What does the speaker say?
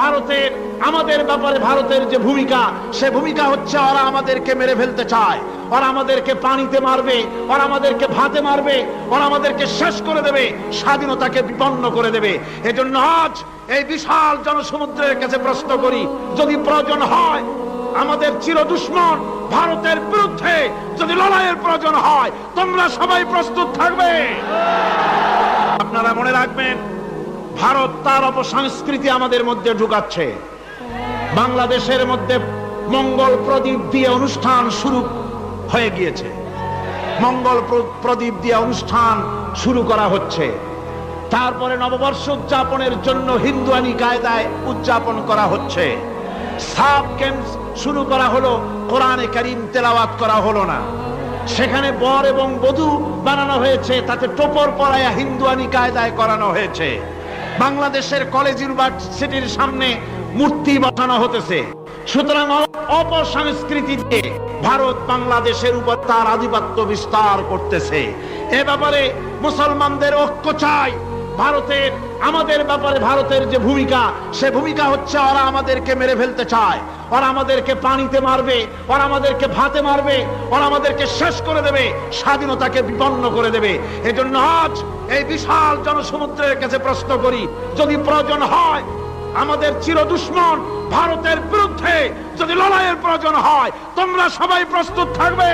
ভারতের আমাদের ব্যাপারে ভারতের যে ভূমিকা, সে ভূমিকা হচ্ছে ওরা আমাদেরকে মেরে ফেলতে চায়, ওরা আমাদেরকে পানিতে মারবে, ওরা আমাদেরকে ভাতে মারবে, ওরা আমাদেরকে শেষ করে দেবে, স্বাধীনতাকে বিপন্ন করে দেবে। এজন্য আজ এই বিশাল জনসমুদ্রের কাছে প্রশ্ন করি, যদি প্রয়োজন হয় আমাদের চির দুশ্মন ভারতের বিরুদ্ধে যদি লড়াইয়ের প্রয়োজন হয়, তোমরা সবাই প্রস্তুত থাকবে। আপনারা মনে রাখবেন, ভারত তার অপসংস্কৃতি আমাদের মধ্যে ঢুকাচ্ছে। বাংলাদেশের মধ্যে মঙ্গল প্রদীপ দিয়ে অনুষ্ঠান শুরু হয়ে গিয়েছে, মঙ্গল প্রদীপ দিয়ে অনুষ্ঠান শুরু করা হচ্ছে। তারপরে নববর্ষ উদযাপনের জন্য হিন্দুয়ানি কায়দায় উদযাপন করা হচ্ছে। সাব ক্যাম্প শুরু করা হলো, কোরআনে কারীম তেলাওয়াত করা হলো না। সেখানে বর এবং বধূ বানানো হয়েছে, তাতে টোপর পরায়া হিন্দুয়ানি কায়দায় করানো হয়েছে। বাংলাদেশের কলেজ ইউনিভার্সিটির সামনে মূর্তি বসানো হতেছে। সুতরাং অপসংস্কৃতি দিয়ে ভারত বাংলাদেশের উপর তার আধিপত্য বিস্তার করতেছে। এ ব্যাপারে মুসলমানদের ঐক্য চাই। ভারতের আমাদের ব্যাপারে ভারতের যে ভূমিকা, সে ভূমিকা হচ্ছে ওরা আমাদেরকে মেরে ফেলতে চায়, ওরা আমাদেরকে পানিতে মারবে, ওরা আমাদেরকে ভাতে মারবে, ওরা আমাদেরকে শেষ করে দেবে, স্বাধীনতাকে বিপন্ন করে দেবে। এজন্য আজ এই বিশাল জনসমুদ্রের কাছে প্রশ্ন করি, যদি প্রয়োজন হয় আমাদের চির দুশ্মন ভারতের বিরুদ্ধে যদি লড়াইয়ের প্রয়োজন হয়, তোমরা সবাই প্রস্তুত থাকবে।